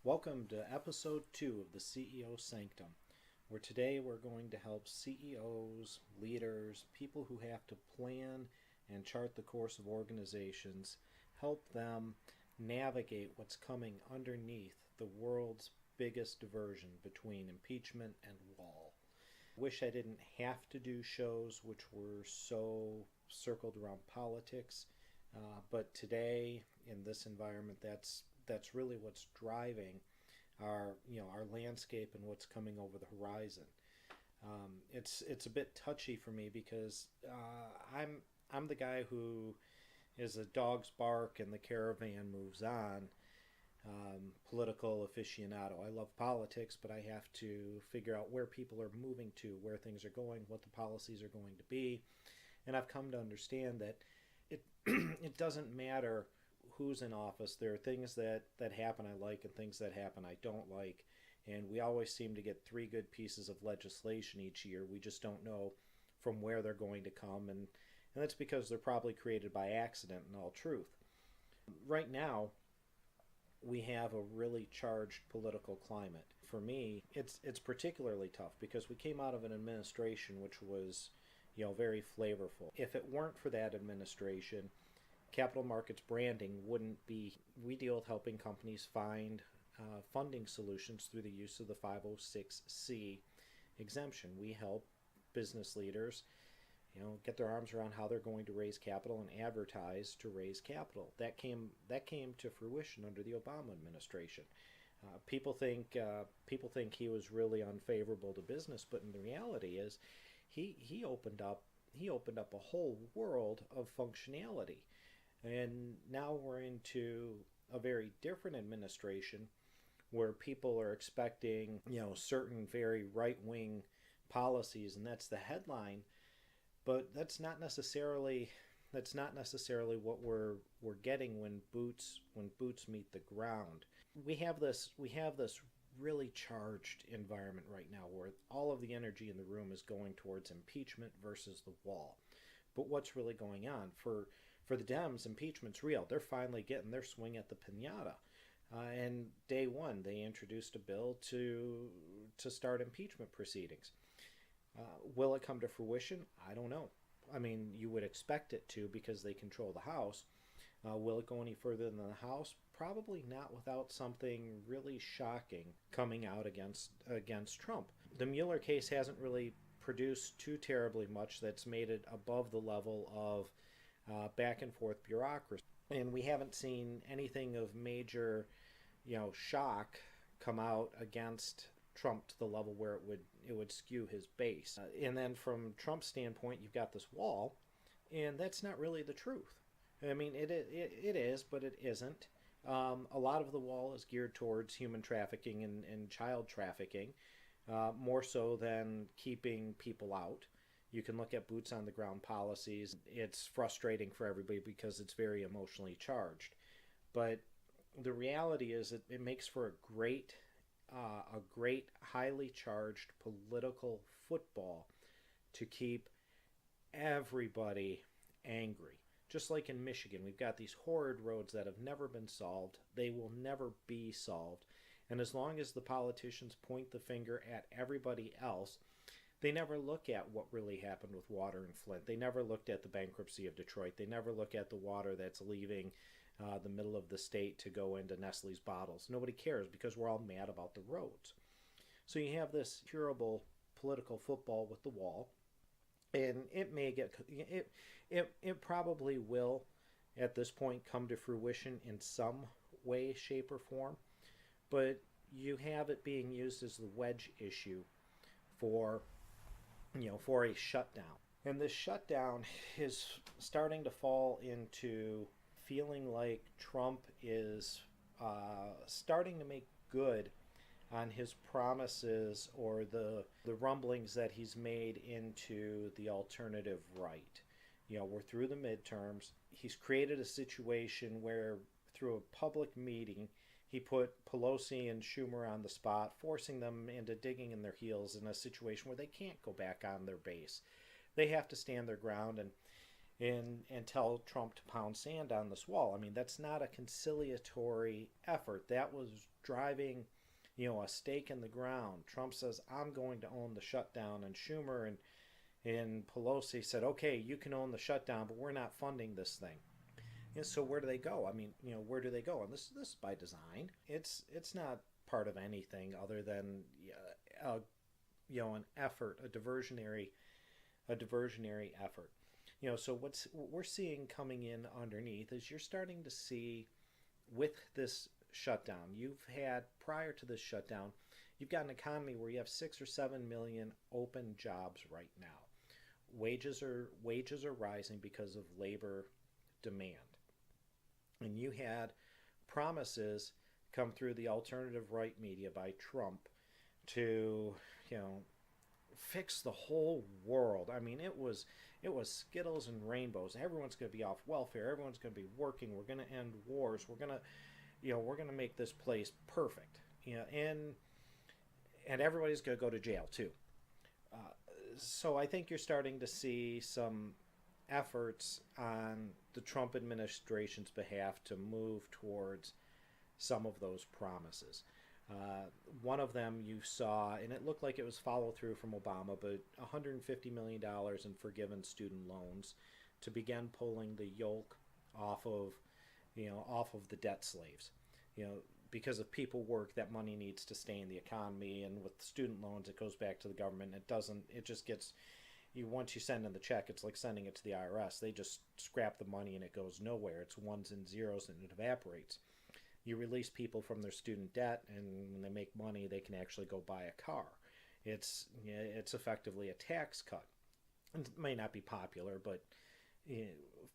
Welcome to episode 2 of the CEO Sanctum, where today we're going to help CEOs, leaders, people who have to plan and chart the course of organizations, help them navigate what's coming underneath the world's biggest diversion between impeachment and wall. Wish I didn't have to do shows which were so circled around politics, but today in this environment, that's really what's driving our landscape and what's coming over the horizon. It's a bit touchy for me because I'm the guy who is a dog's bark and the caravan moves on. Political aficionado. I love politics, but I have to figure out where people are moving to, where things are going, what the policies are going to be, and I've come to understand that it it doesn't matter who's in office. There are things that happen I like and things that happen I don't like. And we always seem to get three good pieces of legislation each year. We just don't know from where they're going to come. And that's because they're probably created by accident in all truth. Right now, we have a really charged political climate. For me, it's particularly tough because we came out of an administration which was, very flavorful. If it weren't for that administration, capital markets branding wouldn't be. We deal with helping companies find funding solutions through the use of the 506c exemption. We help business leaders, get their arms around how they're going to raise capital and advertise to raise capital. That came to fruition under the Obama administration. People think he was really unfavorable to business, but in the reality is, he opened up a whole world of functionality. And now we're into a very different administration where people are expecting, certain very right-wing policies, and that's the headline. But that's not necessarily what we're getting when boots meet the ground. We have this really charged environment right now where all of the energy in the room is going towards impeachment versus the wall. But what's really going on for the Dems? Impeachment's real. They're finally getting their swing at the piñata. And day one, they introduced a bill to start impeachment proceedings. Will it come to fruition? I don't know. I mean, you would expect it to because they control the House. Will it go any further than the House? Probably not without something really shocking coming out against Trump. The Mueller case hasn't really produced too terribly much that's made it above the level of back and forth bureaucracy. And we haven't seen anything of major, shock come out against Trump to the level where it would skew his base. And then from Trump's standpoint, you've got this wall, and that's not really the truth. I mean, it is, but it isn't. A lot of the wall is geared towards human trafficking and child trafficking, more so than keeping people out. You can look at boots on the ground policies. It's frustrating for everybody because it's very emotionally charged. But the reality is it makes for a great highly charged political football to keep everybody angry. Just like in Michigan, we've got these horrid roads that have never been solved. They will never be solved. And as long as the politicians point the finger at everybody else, they never look at what really happened with water in Flint. They never looked at the bankruptcy of Detroit. They never look at the water that's leaving the middle of the state to go into Nestle's bottles. Nobody cares because we're all mad about the roads. So you have this curable political football with the wall, and it probably will at this point come to fruition in some way, shape, or form. But you have it being used as the wedge issue for a shutdown. And this shutdown is starting to fall into feeling like Trump is starting to make good on his promises or the rumblings that he's made into the alternative right. We're through the midterms. He's created a situation where through a public meeting, he put Pelosi and Schumer on the spot, forcing them into digging in their heels in a situation where they can't go back on their base. They have to stand their ground, and tell Trump to pound sand on this wall. I mean, that's not a conciliatory effort. That was driving, a stake in the ground. Trump says, I'm going to own the shutdown, and Schumer and Pelosi said, okay, you can own the shutdown, but we're not funding this thing. And so where do they go? I mean, where do they go? And this is by design. It's not part of anything other than an effort, a diversionary effort. So what we're seeing coming in underneath is you're starting to see with this shutdown. You've had prior to this shutdown, you've got an economy where you have 6 or 7 million open jobs right now. Wages are rising because of labor demand. And you had promises come through the alternative right media by Trump to, fix the whole world. I mean, it was Skittles and rainbows. Everyone's going to be off welfare. Everyone's going to be working. We're going to end wars. We're going to make this place perfect. And everybody's going to go to jail too. So I think you're starting to see some efforts on the Trump administration's behalf to move towards some of those promises. One of them you saw, and it looked like it was follow through from Obama, but $150 million in forgiven student loans to begin pulling the yoke off of the debt slaves. Because if people work, that money needs to stay in the economy, and with student loans, it goes back to the government. It just gets, once you send in the check, it's like sending it to the IRS. They just scrap the money and it goes nowhere. It's ones and zeros and it evaporates. You release people from their student debt, and when they make money, they can actually go buy a car. It's effectively a tax cut. It may not be popular, but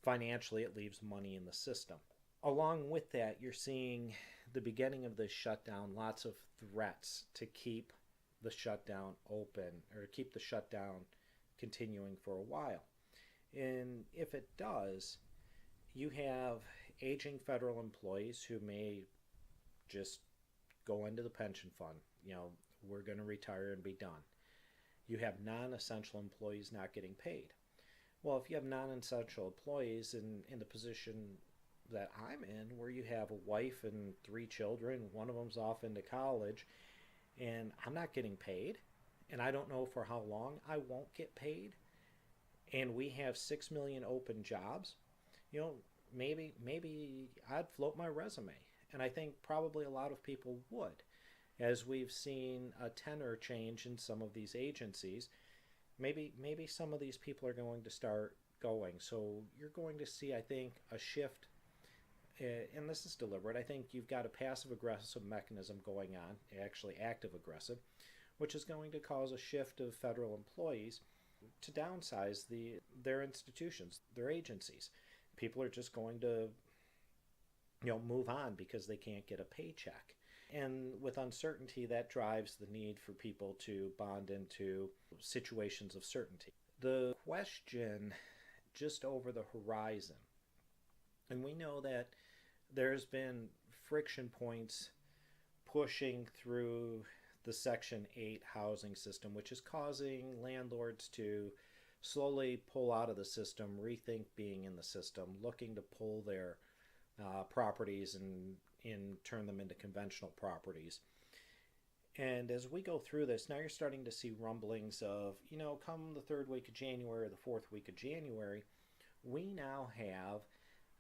financially it leaves money in the system. Along with that, you're seeing the beginning of this shutdown, lots of threats to keep the shutdown open or keep the shutdown continuing for a while. And if it does, you have aging federal employees who may just go into the pension fund. We're going to retire and be done. You have non-essential employees not getting paid. Well, if you have non-essential employees in the position that I'm in, where you have a wife and 3 children, one of them's off into college, and I'm not getting paid, and I don't know for how long I won't get paid, and we have 6 million open jobs, maybe I'd float my resume. And I think probably a lot of people would. As we've seen a tenor change in some of these agencies, maybe some of these people are going to start going. So you're going to see, I think, a shift, and this is deliberate. I think you've got a passive-aggressive mechanism going on, actually active-aggressive, which is going to cause a shift of federal employees to downsize their institutions, their agencies. People are just going to move on because they can't get a paycheck. And with uncertainty, that drives the need for people to bond into situations of certainty. The question just over the horizon, and we know that there's been friction points pushing through the Section 8 housing system, which is causing landlords to slowly pull out of the system, rethink being in the system, looking to pull their properties and turn them into conventional properties. And as we go through this, now you're starting to see rumblings of, come the 3rd week of January or the 4th week of January, we now have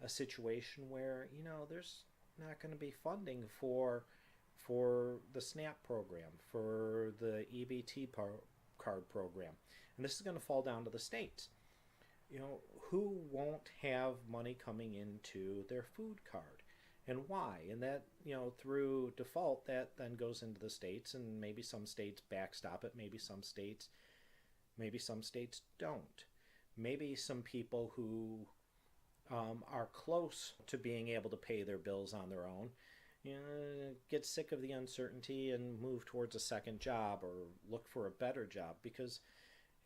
a situation where, there's not going to be funding for the SNAP program, for the EBT card program. And this is going to fall down to the states. Who won't have money coming into their food card, and why? And that, through default, that then goes into the states, and maybe some states backstop it, maybe some states don't. Maybe some people who are close to being able to pay their bills on their own, get sick of the uncertainty and move towards a second job or look for a better job, because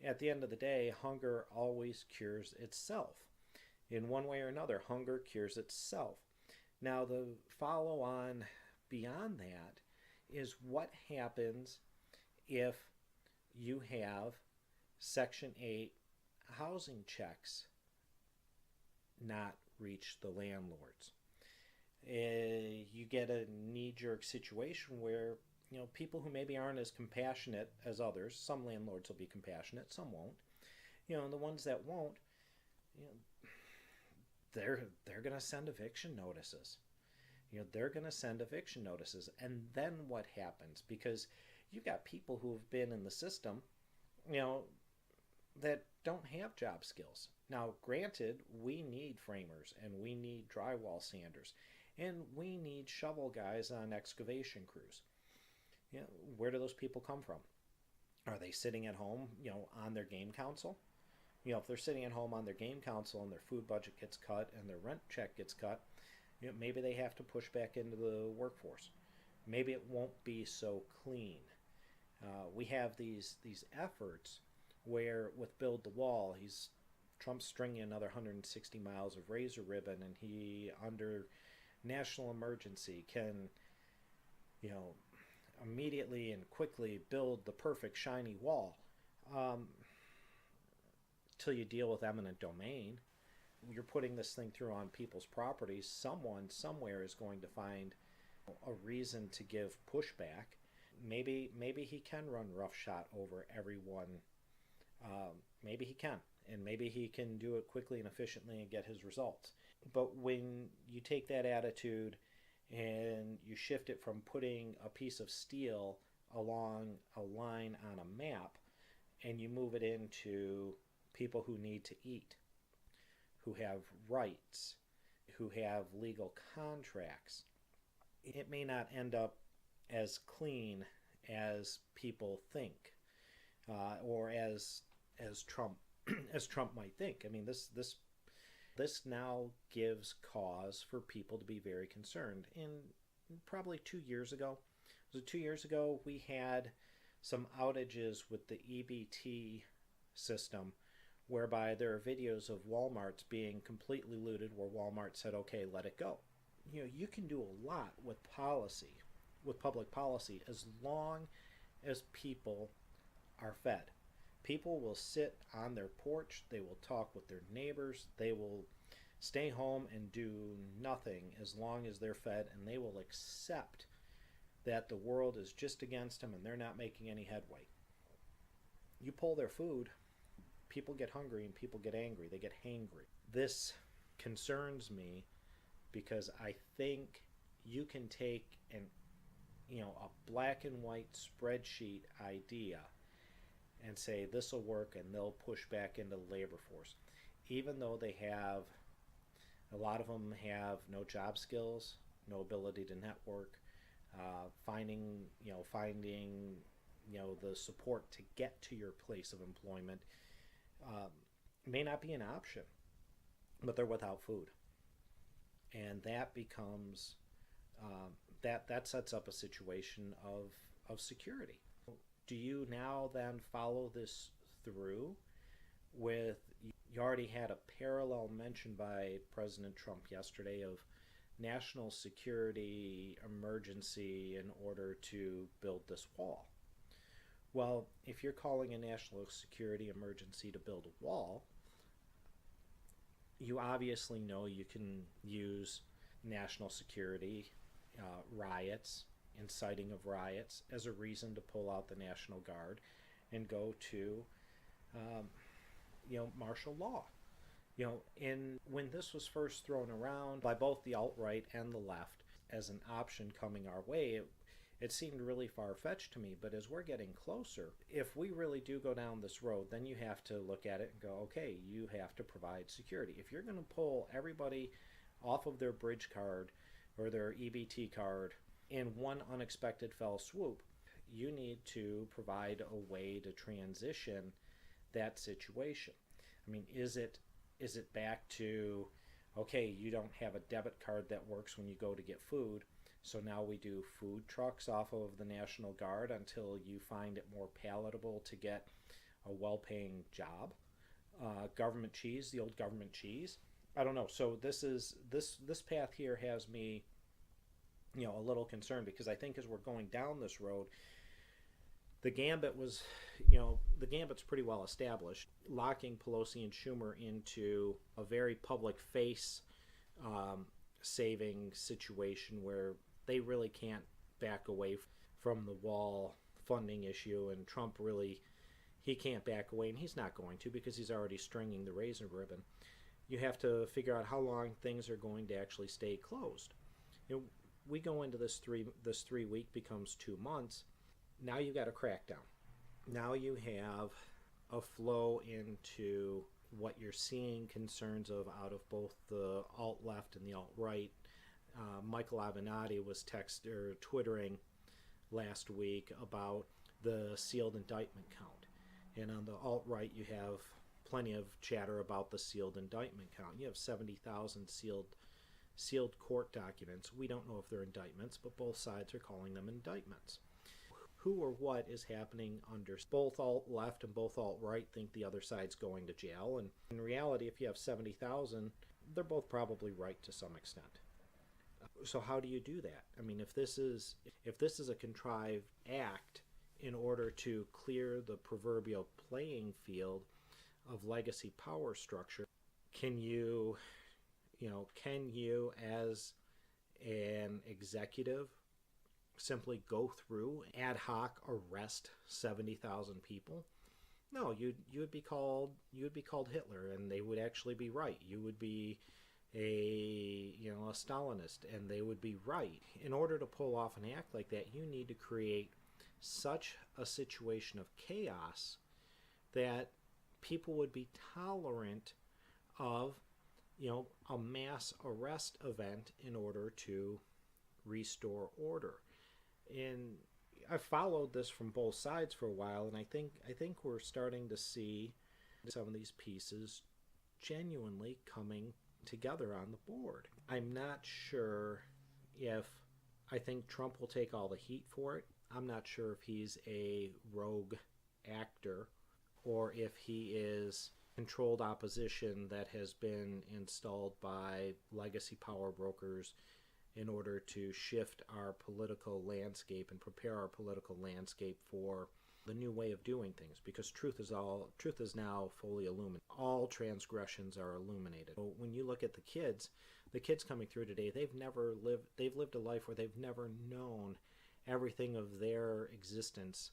at the end of the day, hunger always cures itself. In one way or another, hunger cures itself. Now, the follow-on beyond that is what happens if you have Section 8 housing checks not reach the landlords. You get a knee-jerk situation where people who maybe aren't as compassionate as others. Some landlords will be compassionate, some won't. And the ones that won't, you know, they're going to send eviction notices. They're going to send eviction notices, and then what happens? Because you've got people who have been in the system, that don't have job skills. Now, granted, we need framers and we need drywall sanders and we need shovel guys on excavation crews. Where do those people come from? Are they sitting at home, on their game council? If they're sitting at home on their game council and their food budget gets cut and their rent check gets cut, maybe they have to push back into the workforce. Maybe it won't be so clean. We have these efforts where with Build the Wall, Trump's stringing another 160 miles of razor ribbon, and he, under national emergency, can, immediately and quickly build the perfect shiny wall. Till you deal with eminent domain, you're putting this thing through on people's properties. Someone somewhere is going to find a reason to give pushback. Maybe he can run roughshod over everyone. Maybe he can, and maybe he can do it quickly and efficiently and get his results. But when you take that attitude and you shift it from putting a piece of steel along a line on a map and you move it into people who need to eat, who have rights, who have legal contracts, it may not end up as clean as people think, or as Trump as Trump might think. I mean, this now gives cause for people to be very concerned. And probably 2 years ago, we had some outages with the EBT system, whereby there are videos of Walmarts being completely looted, where Walmart said, okay, let it go. You can do a lot with policy, with public policy, as long as people are fed. People will sit on their porch, they will talk with their neighbors, they will stay home and do nothing as long as they're fed, and they will accept that the world is just against them and they're not making any headway. You pull their food, people get hungry and people get angry, they get hangry. This concerns me because I think you can take a black and white spreadsheet idea and say this will work, and they'll push back into the labor force, even though a lot of them have no job skills, no ability to network, finding the support to get to your place of employment may not be an option, but they're without food. And that becomes, that sets up a situation of security. Do you now then follow this through with, you already had a parallel mention by President Trump yesterday of national security emergency in order to build this wall. Well, if you're calling a national security emergency to build a wall, you obviously know you can use national security, riots, inciting of riots as a reason to pull out the National Guard and go to, martial law. When this was first thrown around by both the alt-right and the left as an option coming our way, it seemed really far-fetched to me. But as we're getting closer, if we really do go down this road, then you have to look at it and go, okay, you have to provide security. If you're going to pull everybody off of their bridge card or their EBT card in one unexpected fell swoop, you need to provide a way to transition that situation. I mean, is it back to, okay, you don't have a debit card that works when you go to get food, so now we do food trucks off of the National Guard until you find it more palatable to get a well-paying job? Government cheese, the old government cheese. I don't know. So this path here has me, a little concerned, because I think as we're going down this road, The gambit was, the gambit's pretty well established. Locking Pelosi and Schumer into a very public face saving situation where they really can't back away from the wall funding issue, and Trump really, he can't back away, and he's not going to because he's already stringing the razor ribbon. You have to figure out how long things are going to actually stay closed. We go into this 3 week becomes 2 months. Now you got a crackdown. Now you have a flow into what you're seeing concerns of out of both the alt-left and the alt-right. Michael Avenatti was twittering last week about the sealed indictment count. And on the alt-right, you have plenty of chatter about the sealed indictment count. You have 70,000 sealed court documents. We don't know if they're indictments, but both sides are calling them indictments. Who or what is happening under both alt-left and both alt-right think the other side's going to jail. And in reality, if you have 70,000, they're both probably right to some extent. So how do you do that? I mean, if this is a contrived act in order to clear the proverbial playing field of legacy power structure, can you as an executive simply go through ad hoc arrest 70,000 people? No, you would be called Hitler, and they would actually be right. You would be a Stalinist, and they would be right. In order to pull off an act like that, you need to create such a situation of chaos that people would be tolerant of a mass arrest event in order to restore order. And I followed this from both sides for a while, and I think we're starting to see some of these pieces genuinely coming together on the board. I'm not sure if I think Trump will take all the heat for it. I'm not sure if he's a rogue actor or if he is controlled opposition that has been installed by legacy power brokers in order to shift our political landscape and prepare our political landscape for the new way of doing things, because truth is now fully illuminated. All transgressions are illuminated. So when you look at the kids coming through today, they've lived a life where they've never known everything of their existence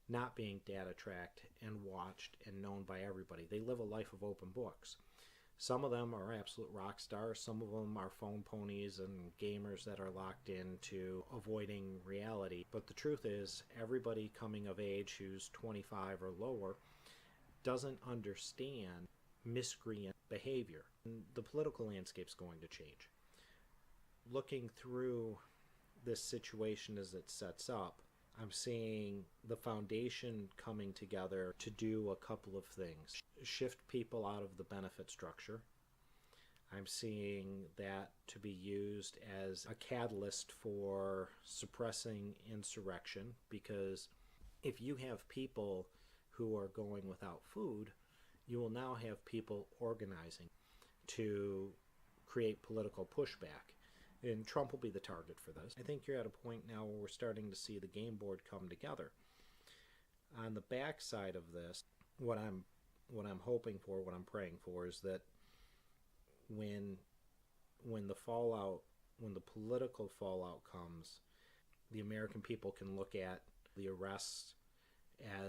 not being data tracked and watched and known by everybody. They live a life of open books. Some of them are absolute rock stars. Some of them are phone ponies and gamers that are locked into avoiding reality. But the truth is, everybody coming of age who's 25 or lower doesn't understand miscreant behavior. And the political landscape's going to change. Looking through this situation as it sets up, I'm seeing the foundation coming together to do a couple of things. Shift people out of the benefit structure. I'm seeing that to be used as a catalyst for suppressing insurrection, because if you have people who are going without food, you will now have people organizing to create political pushback. And Trump will be the target for this. I think you're at a point now where we're starting to see the game board come together. On the backside of this, what I'm hoping for, what I'm praying for, is that when the political fallout comes, the American people can look at the arrests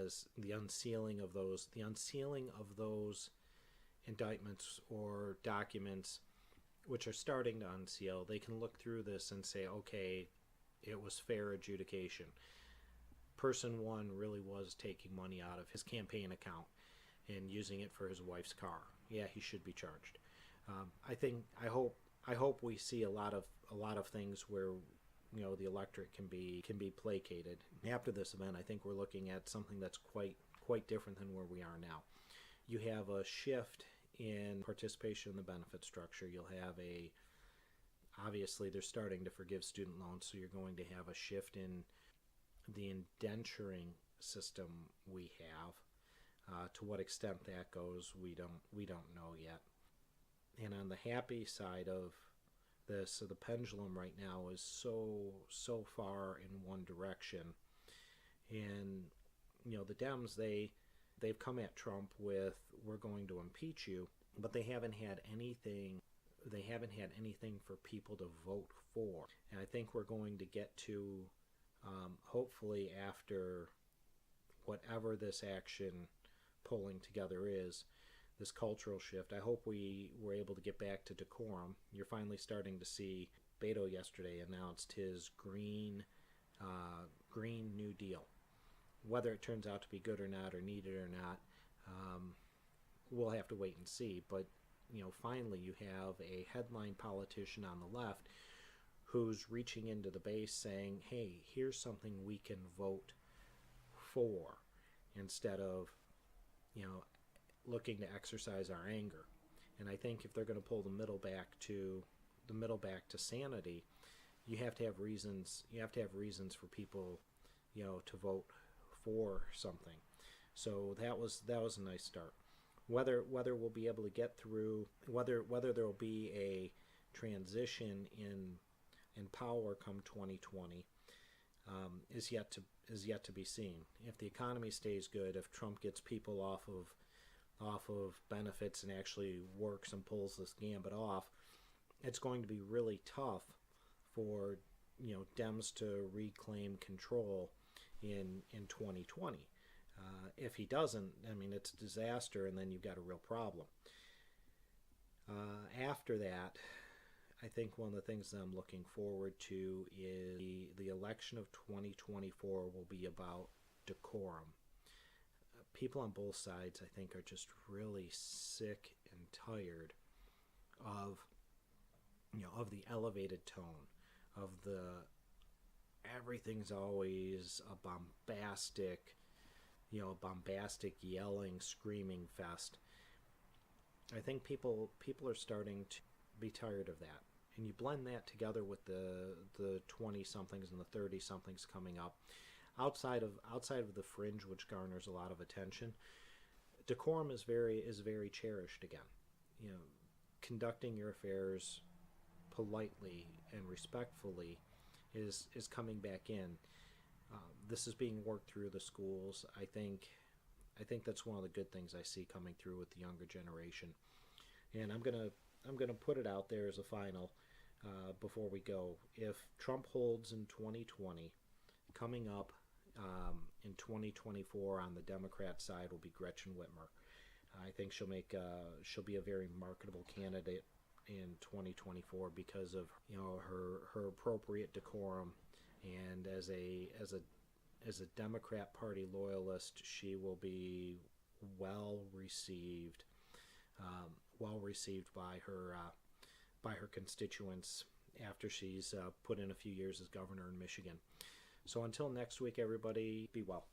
as the unsealing of those indictments or documents which are starting to unseal. They can look through this and say, okay, it was fair adjudication. Person one really was taking money out of his campaign account and using it for his wife's car. Yeah, he should be charged. I hope we see a lot of things where the electorate can be placated. After this event, I think we're looking at something that's quite different than where we are now. You have a shift in participation in the benefit structure. You'll have obviously they're starting to forgive student loans, so you're going to have a shift in the indenturing system we have. To what extent that goes, we don't know yet. And on the happy side of this, so the pendulum right now is so far in one direction, and the Dems, they've come at Trump with, we're going to impeach you, but they haven't had anything. They haven't had anything for people to vote for. And I think we're going to get to, hopefully after whatever this action pulling together is, this cultural shift, I hope we were able to get back to decorum. You're finally starting to see Beto yesterday announced his Green New Deal. Whether it turns out to be good or not, or needed or not, we'll have to wait and see. But finally you have a headline politician on the left who's reaching into the base saying, hey, here's something we can vote for, instead of looking to exercise our anger. And I think if they're going to pull the middle back to sanity, you have to have reasons. You have to have reasons for people, to vote for something. So that was a nice start. Whether we'll be able to get through, whether there will be a transition in power come 2020, is yet to be seen. If the economy stays good, if Trump gets people off of benefits and actually works and pulls this gambit off, it's going to be really tough for Dems to reclaim control in 2020. If he doesn't, I mean, it's a disaster, and then you've got a real problem. After that, I think one of the things that I'm looking forward to is the election of 2024 will be about decorum. People on both sides, I think, are just really sick and tired of the elevated tone, of the everything's always a bombastic yelling, screaming fest. I think people are starting to be tired of that. And you blend that together with the 20-somethings and the 30-somethings coming up, outside of the fringe, which garners a lot of attention, decorum is very cherished again. Conducting your affairs politely and respectfully is coming back in. This is being worked through the schools. I think that's one of the good things I see coming through with the younger generation. And I'm gonna put it out there as a final before we go. If Trump holds in 2020, coming up in 2024 on the Democrat side will be Gretchen Whitmer. I think she'll be a very marketable candidate in 2024 because of her appropriate decorum, and as a Democrat Party loyalist, she will be well received by her constituents after she's put in a few years as governor in Michigan. So until next week, everybody, be well.